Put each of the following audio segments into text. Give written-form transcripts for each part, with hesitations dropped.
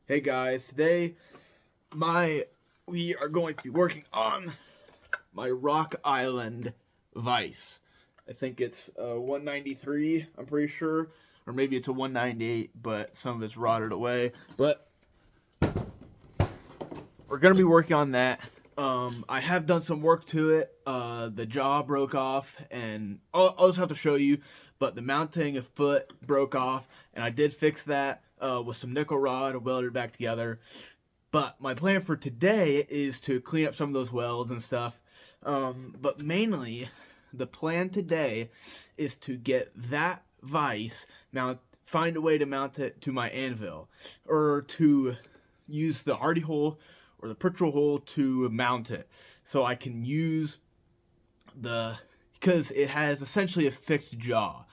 Hey guys, today we are going to be working on my Rock Island vise. I think it's 193, I'm pretty sure, or maybe it's a 198, but some of it's rotted away. But we're gonna be working on that. I have done some work to it. The jaw broke off, and I'll just have to show you. But the mounting foot broke off, and I did fix that with some nickel rod, welded it back together. But my plan for today is to clean up some of those welds and stuff. But mainly, the plan today is to get that vise find a way to mount it to my anvil, or to use the hardy hole or the Pritchel hole to mount it, so I can use because it has essentially a fixed jaw.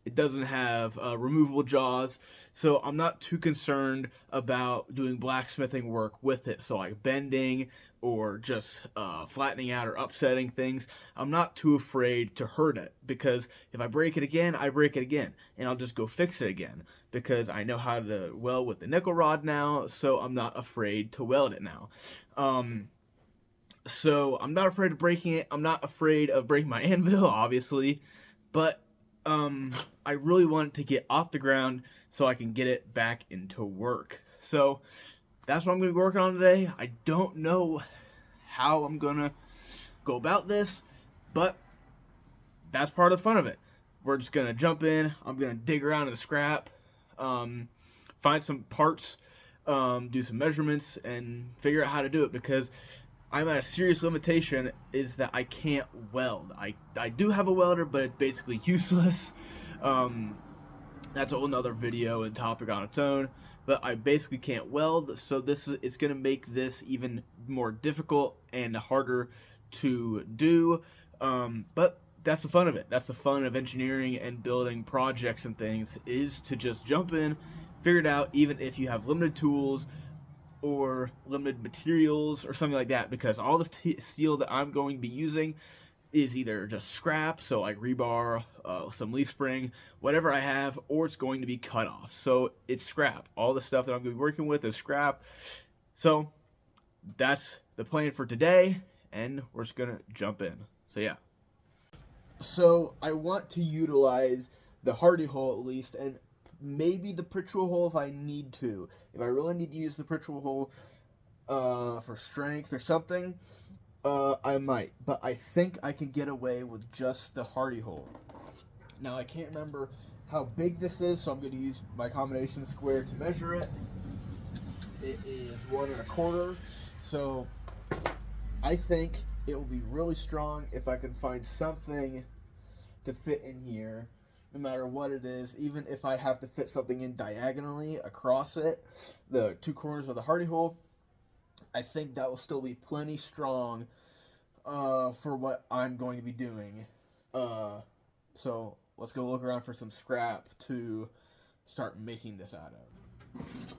It doesn't have removable jaws, so I'm not too concerned about doing blacksmithing work with it. So like bending or just flattening out or upsetting things, I'm not too afraid to hurt it, because if I break it again, I break it again, and I'll just go fix it again because I know how to weld with the nickel rod now. So I'm not afraid to weld it now. So I'm not afraid of breaking it. I'm not afraid of breaking my anvil, obviously, but I really want to get off the ground so I can get it back into work. So that's what I'm going to be working on today. I don't know how I'm going to go about this, but that's part of the fun of it. We're just going to jump in. I'm going to dig around in the scrap, find some parts, do some measurements, and figure out how to do it, because I'm at a serious limitation, is that I can't weld. I do have a welder, but it's basically useless. That's a whole nother video and topic on its own. But I basically can't weld, so it's gonna make this even more difficult and harder to do. But that's the fun of it. That's the fun of engineering and building projects and things, is to just jump in, figure it out, even if you have limited tools or limited materials or something like that, because all the steel that I'm going to be using is either just scrap, so like rebar, some leaf spring, whatever I have, or it's going to be cut off. So it's scrap. All the stuff that I'm going to be working with is scrap. So that's the plan for today, and we're just going to jump in. So yeah. So I want to utilize the hardy hole at least, and maybe the Pritchel hole if I need to. If I really need to use the Pritchel hole for strength or something, I might. But I think I can get away with just the hardy hole. Now I can't remember how big this is, so I'm going to use my combination square to measure it. It is 1 1/4. So I think it will be really strong if I can find something to fit in here, no matter what it is. Even if I have to fit something in diagonally across it, the two corners of the hardy hole, I think that will still be plenty strong for what I'm going to be doing. So let's go look around for some scrap to start making this out of.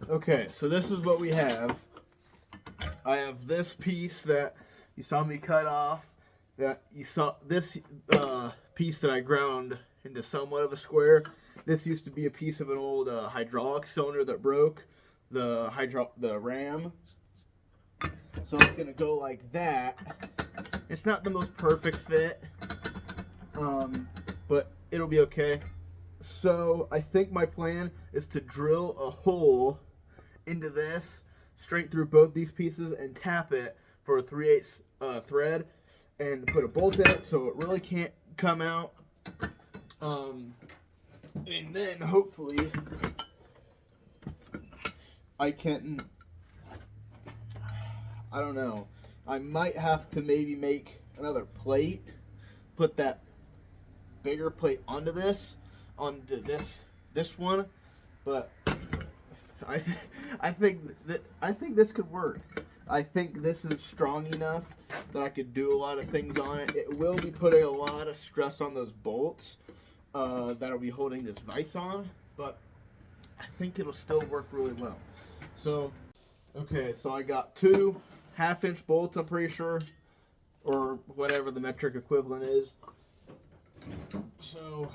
Okay, so this is what we have. I have this piece that you saw me cut off. That you saw this piece that I ground into somewhat of a square. This used to be a piece of an old hydraulic cylinder that broke the ram. So it's gonna go like that. It's not the most perfect fit, but it'll be okay. So I think my plan is to drill a hole into this straight through both these pieces and tap it for a 3/8 thread and put a bolt in it so it really can't come out. And then hopefully I can, I don't know, I might have to maybe make another plate, put that bigger plate onto this one, but I think this could work. I think this is strong enough that I could do a lot of things on it. It will be putting a lot of stress on those bolts that'll be holding this vise on, but I think it'll still work really well. So, okay, so I got 2 half-inch bolts, I'm pretty sure, or whatever the metric equivalent is. So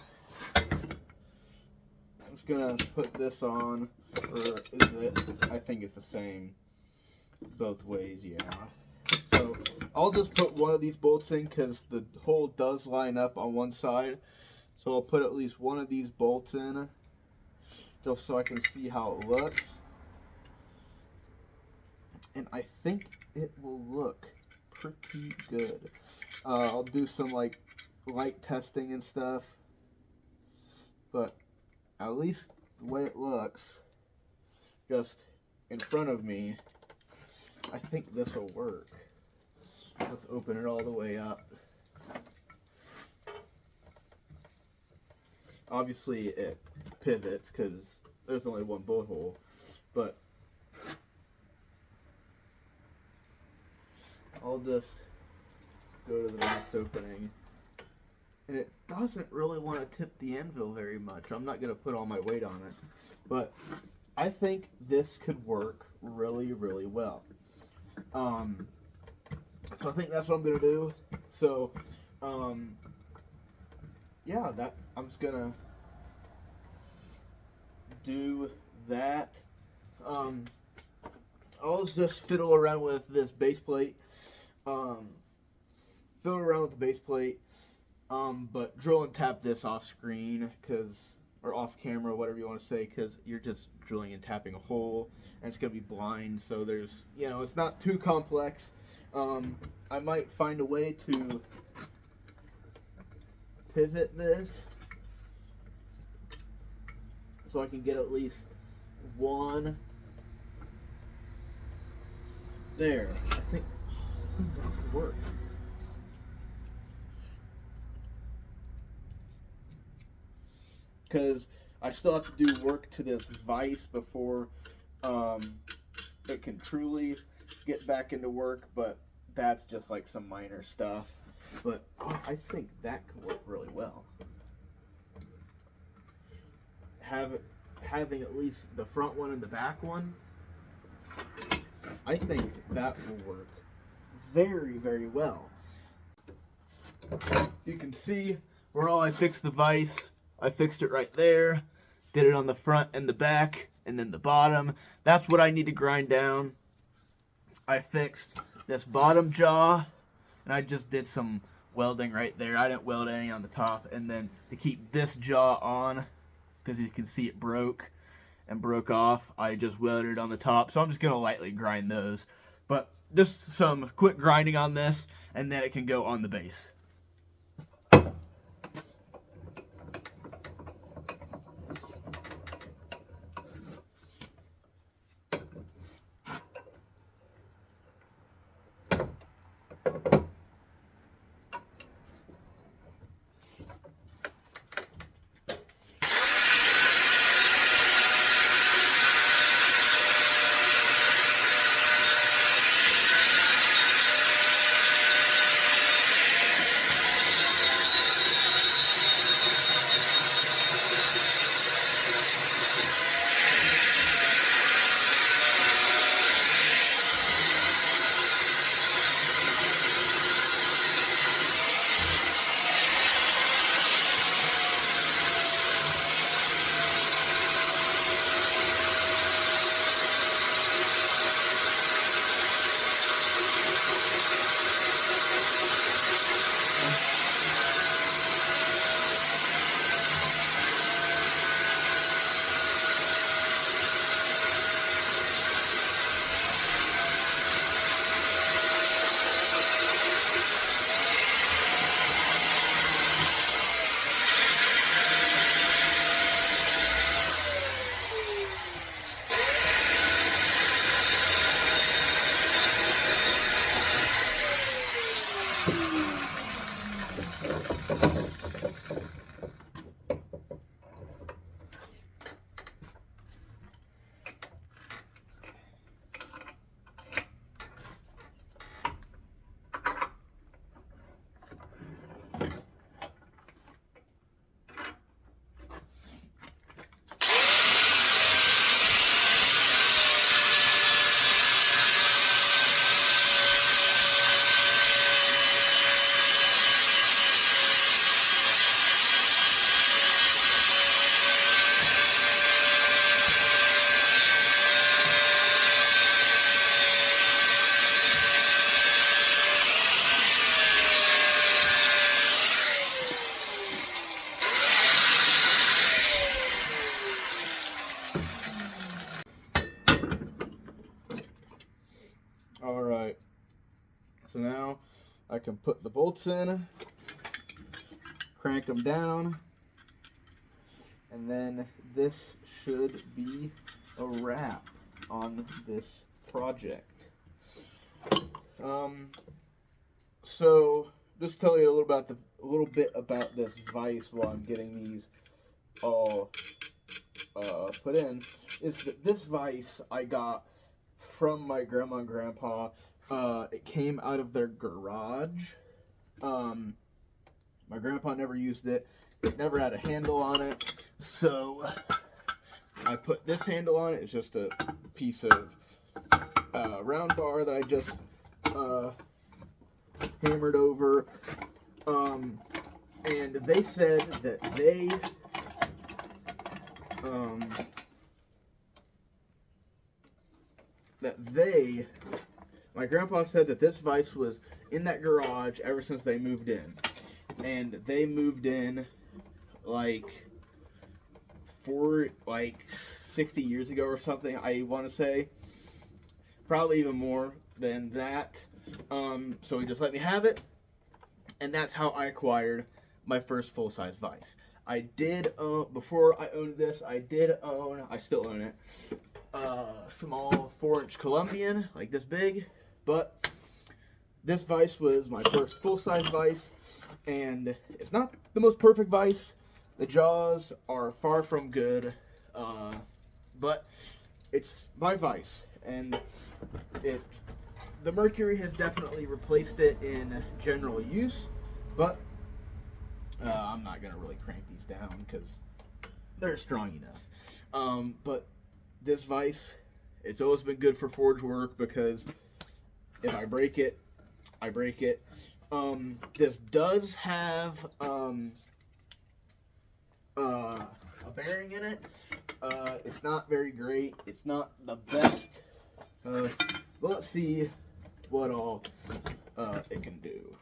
I'm just gonna put this on, or is it? I think it's the same both ways, yeah. So I'll just put one of these bolts in because the hole does line up on one side. So I'll put at least one of these bolts in just so I can see how it looks. And I think it will look pretty good. I'll do some like light testing and stuff, but at least the way it looks just in front of me, I think this will work. Let's open it all the way up. Obviously it pivots because there's only one bolt hole, but I'll just go to the next opening. And it doesn't really want to tip the anvil very much. I'm not going to put all my weight on it. But I think this could work really, really well. So I think that's what I'm going to do. So, yeah, I'm just going to do that. I'll just fiddle around with this base plate. Fiddle around with the base plate. But drill and tap this off screen, or off camera, whatever you want to say, because you're just drilling and tapping a hole, and it's going to be blind, so there's, it's not too complex. I might find a way to pivot this so I can get at least one there. I think that could work. Because I still have to do work to this vise before it can truly get back into work, but that's just like some minor stuff. But I think that could work really well. Having at least the front one and the back one, I think that will work very, very well. You can see where I fixed the vise. I fixed it right there, did it on the front and the back, and then the bottom. That's what I need to grind down. I fixed this bottom jaw, and I just did some welding right there. I didn't weld any on the top. And then to keep this jaw on, because you can see it broke off, I just welded it on the top. So I'm just going to lightly grind those. But just some quick grinding on this, and then it can go on the base. Alright, so now I can put the bolts in, crank them down, and then this should be a wrap on this project. So just tell you a little bit about this vise while I'm getting these all put in. Is that this vise I got from my grandma and grandpa. It came out of their garage. My grandpa never used it. It never had a handle on it, so I put this handle on it. It's just a piece of round bar that I just hammered over. And they said that my grandpa said that this vise was in that garage ever since they moved in. And they moved in like 60 years ago or something, I want to say. Probably even more than that. So he just let me have it. And that's how I acquired my first full-size vise. I did own, before I owned this, I still own it, small 4-inch Colombian, like this big, but this vise was my first full-size vise, and it's not the most perfect vise. The jaws are far from good, but it's my vise, and the mercury has definitely replaced it in general use, but I'm not going to really crank these down because they're strong enough. But this vise, it's always been good for forge work because if I break it, I break it. This does have a bearing in it. It's not very great. It's not the best. But let's see what all it can do.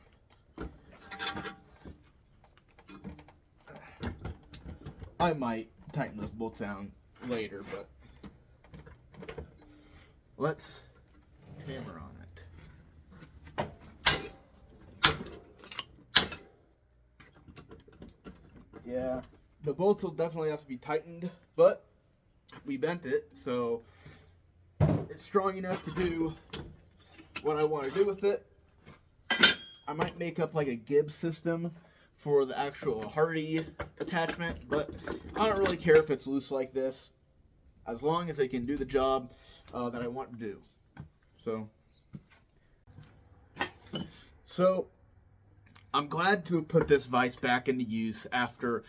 I might tighten those bolts down later, but let's hammer on it. Yeah, the bolts will definitely have to be tightened, but we bent it, so it's strong enough to do what I want to do with it. I might make up like a Gibbs system for the actual Hardy attachment, but I don't really care if it's loose like this, as long as it can do the job that I want to do. So I'm glad to have put this vise back into use after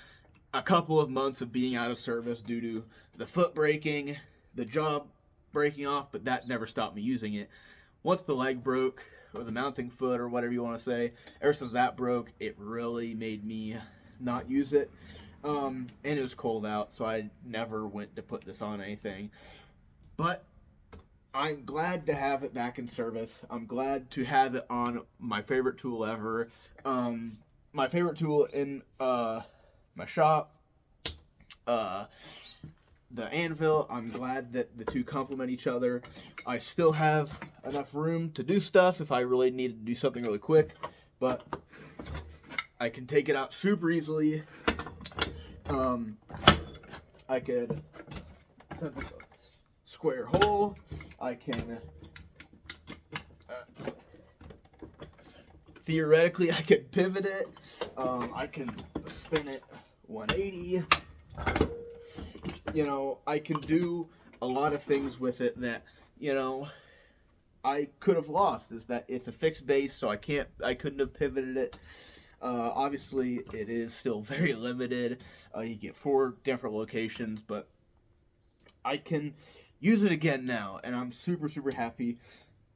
a couple of months of being out of service due to the foot breaking, the jaw breaking off, but that never stopped me using it. Once the leg broke, or the mounting foot, or whatever you want to say, ever since that broke, it really made me not use it. And it was cold out, so I never went to put this on anything. But I'm glad to have it back in service. I'm glad to have it on my favorite tool ever. My favorite tool in my shop, the anvil. I'm glad that the two complement each other. I still have enough room to do stuff if I really needed to do something really quick, but I can take it out super easily. I could, since it's a square hole, I can theoretically I could pivot it. I can spin it 180. You know, I can do a lot of things with it that, you know, I could have lost. Is that it's a fixed base, so I couldn't have pivoted it. Obviously, it is still very limited. You get 4 different locations, but I can use it again now, and I'm super, super happy.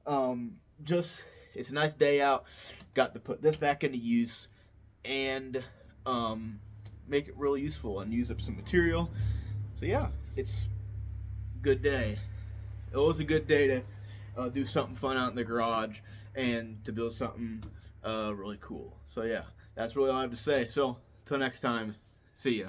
It's a nice day out. Got to put this back into use and make it real useful and use up some material. So yeah, it's a good day. It was a good day to do something fun out in the garage and to build something really cool. So yeah, that's really all I have to say. So until next time, see ya.